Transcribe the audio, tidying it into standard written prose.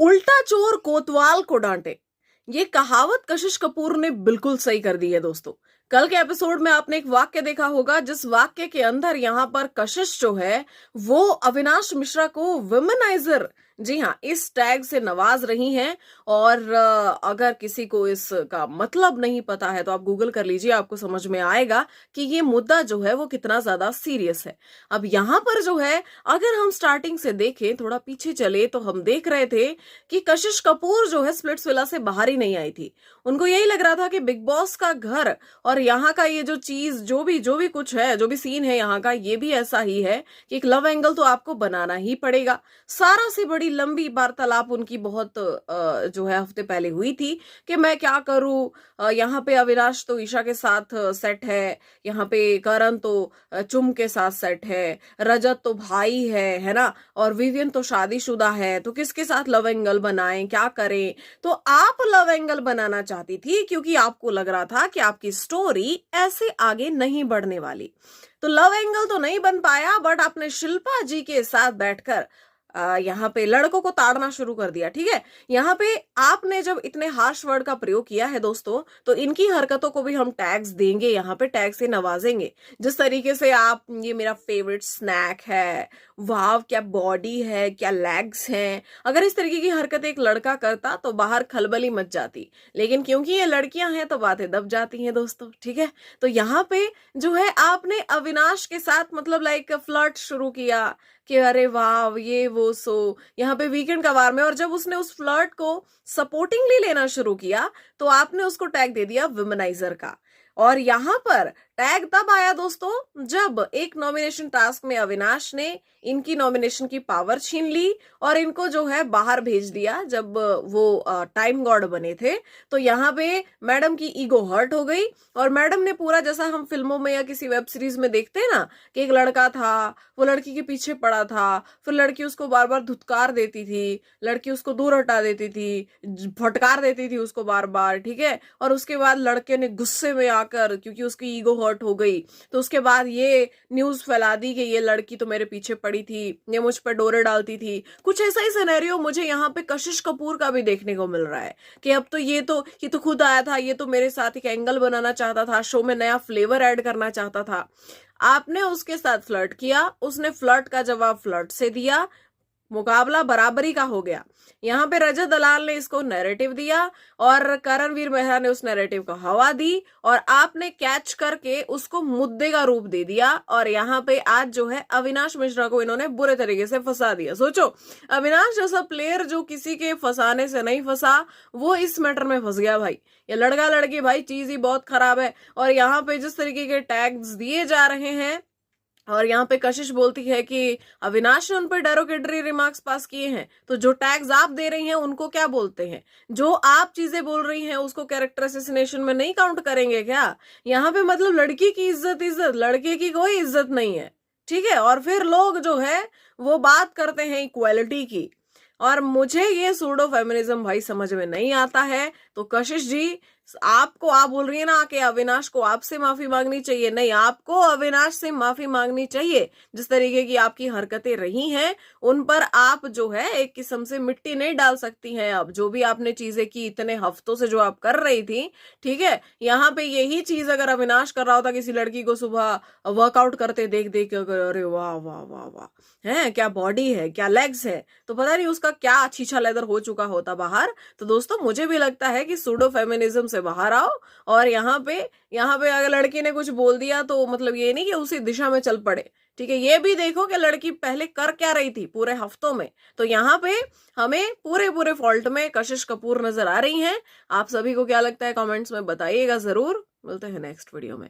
उल्टा चोर कोतवाल को डांटे, ये कहावत कशिश कपूर ने बिल्कुल सही कर दी है दोस्तों। कल के एपिसोड में आपने एक वाक्य देखा होगा, जिस वाक्य के अंदर यहाँ पर कशिश जो है वो अविनाश मिश्रा को विमेनाइजर, जी हाँ, इस टैग से नवाज रही हैं। और अगर किसी को इसका मतलब नहीं पता है तो आप गूगल कर लीजिए, आपको समझ में आएगा कि ये मुद्दा जो है वो कितना ज्यादा सीरियस है। अब यहाँ पर जो है, अगर हम स्टार्टिंग से देखें, थोड़ा पीछे चले, तो हम देख रहे थे कि कशिश कपूर जो है स्प्लिट्सविला से बाहर ही नहीं आई थी। उनको यही लग रहा था कि बिग बॉस का घर और यहाँ का ये जो चीज, जो भी कुछ है, जो भी सीन है यहाँ का, ये भी ऐसा ही है कि एक लव एंगल तो आपको बनाना ही पड़ेगा। सारा से बड़ी लंबी वार्तालाप उनकी बहुत जो है हफ्ते पहले हुई थी कि मैं क्या करूं, यहाँ पे अविनाश तो ईशा के साथ सेट है, यहाँ पे करण तो चुम के साथ सेट है, रजत तो भाई है ना, और विवियन तो शादीशुदा है, तो किसके साथ लव एंगल बनाएं, क्या करें। तो आप लव एंगल बनाना चाहती थी क्योंकि आपको लग रहा था कि आपकी स्टोरी ऐसे आगे नहीं बढ़ने वाली। तो लव एंगल तो नहीं बन पाया, बट आपने शिल्पा जी के साथ बैठकर यहाँ पे लड़कों को ताड़ना शुरू कर दिया। ठीक है, यहाँ पे आपने जब इतने हार्श वर्ड का प्रयोग किया है दोस्तों, तो इनकी हरकतों को भी हम टैग्स देंगे, यहाँ पे टैग से नवाजेंगे। जिस तरीके से आप, ये मेरा फेवरेट स्नैक है, वाह क्या बॉडी है, क्या लेग्स हैं, अगर इस तरीके की हरकत एक लड़का करता तो बाहर खलबली मच जाती। लेकिन क्योंकि ये लड़कियां हैं तो बातें दब जाती हैं दोस्तों। ठीक है, तो यहाँ पे जो है आपने अविनाश के साथ मतलब लाइक फ्लर्ट शुरू किया कि अरे वाह ये वो, सो यहाँ पे वीकेंड का वार में, और जब उसने उस फ्लर्ट को सपोर्टिंगली लेना शुरू किया तो आपने उसको टैग दे दिया विमेनाइजर का। और यहाँ पर टैग तब आया दोस्तों जब एक नॉमिनेशन टास्क में अविनाश ने इनकी नॉमिनेशन की पावर छीन ली और इनको जो है बाहर भेज दिया। जब वो टाइम गॉड बने थे तो यहाँ पे मैडम की ईगो हर्ट हो गई, और मैडम ने पूरा, जैसा हम फिल्मों में या किसी वेब सीरीज में देखते हैं ना, कि एक लड़का था, वो लड़की के पीछे पड़ा था, फिर लड़की उसको बार बार धुतकार देती थी, लड़की उसको दूर हटा देती थी, फटकार देती थी उसको बार बार। ठीक है, और उसके बाद लड़के ने गुस्से में आकर, क्योंकि उसकी ईगो हर्ट हो गई, तो उसके बाद ये न्यूज फैला दी कि ये लड़की तो मेरे पीछे पड़ी थी, ये मुझ पर डोरे डालती थी। कुछ ऐसा ही सिनेरियो मुझे यहाँ पे कशिश कपूर का भी देखने को मिल रहा है कि अब तो ये तो खुद आया था, ये तो मेरे साथ एक एंगल बनाना चाहता था, शो में नया फ्लेवर ऐड करना चाहता था। आपने उसके साथ फ्लर्ट किया, उसने फ्लर्ट का जवाब फ्लर्ट से दिया, मुकाबला बराबरी का हो गया। यहाँ पे रजत दलाल ने इसको नैरेटिव दिया और करणवीर मेहरा ने उस नैरेटिव को हवा दी, और आपने कैच करके उसको मुद्दे का रूप दे दिया। और यहाँ पे आज जो है अविनाश मिश्रा को इन्होंने बुरे तरीके से फंसा दिया। सोचो, अविनाश जैसा प्लेयर जो किसी के फंसाने से नहीं फंसा, वो इस मैटर में फंस गया भाई। ये लड़का लड़की भाई चीज ही बहुत खराब है। और यहाँ पे जिस तरीके के टैग्स दिए जा रहे हैं, और यहाँ पे कशिश बोलती है कि अविनाश ने उन पर डेरोगेटरी रिमार्क्स पास किए हैं, तो जो टैग्स आप दे रही हैं उनको क्या बोलते हैं? जो आप चीजें बोल रही हैं उसको कैरेक्टर असेसिनेशन में नहीं काउंट करेंगे क्या? यहाँ पे मतलब लड़की की इज्जत, लड़के की कोई इज्जत नहीं है। ठीक है, और फिर लोग जो है वो बात करते हैं इक्वालिटी की, और मुझे ये सूडो फेमिनिज्म भाई समझ में नहीं आता है। तो कशिश जी, आपको, आप बोल रही है ना कि अविनाश को आपसे माफी मांगनी चाहिए, नहीं, आपको अविनाश से माफी मांगनी चाहिए। जिस तरीके की आपकी हरकतें रही हैं उन पर आप जो है एक किस्म से मिट्टी नहीं डाल सकती हैं। अब जो भी आपने चीजें की इतने हफ्तों से, जो आप कर रही थी, ठीक है, यहाँ पे यही चीज अगर अविनाश कर रहा होता किसी लड़की को सुबह वर्कआउट करते देख देख के, अरे वाह वाह वाह वाह है, क्या बॉडी है, क्या लेग्स है, तो पता नहीं उसका क्या छीछा लेदर हो चुका होता बाहर। तो दोस्तों मुझे भी लगता है कि सूडो फेमिनिज्म से बाहर आओ, और यहाँ पे अगर लड़की ने कुछ बोल दिया तो मतलब ये नहीं कि उसी दिशा में चल पड़े। ठीक है, ये भी देखो कि लड़की पहले कर क्या रही थी पूरे हफ्तों में। तो यहाँ पे हमें पूरे फॉल्ट में कशिश कपूर नजर आ रही हैं। आप सभी को क्या लगता है कमेंट्स में बताइएगा जरूर। मिलते हैं नेक्स्ट वीडियो में।